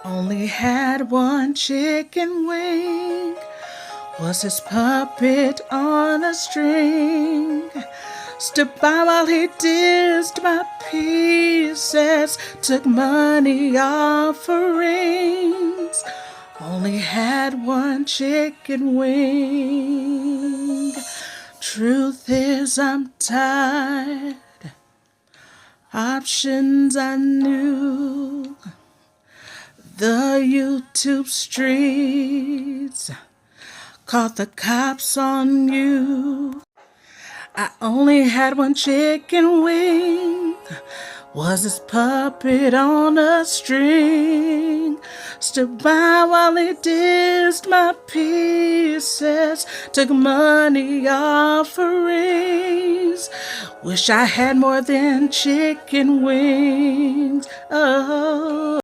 Only had one chicken wing, was his puppet on a string. Stood by while he dissed my pieces, took money offerings. Only had one chicken wing. Truth is I'm tired. Options I knew. The YouTube streets caught the cops on you. I only had one chicken wing, was his puppet on a string. Stood by while he dissed my pieces, took money offerings. Wish I had more than chicken wings. Oh.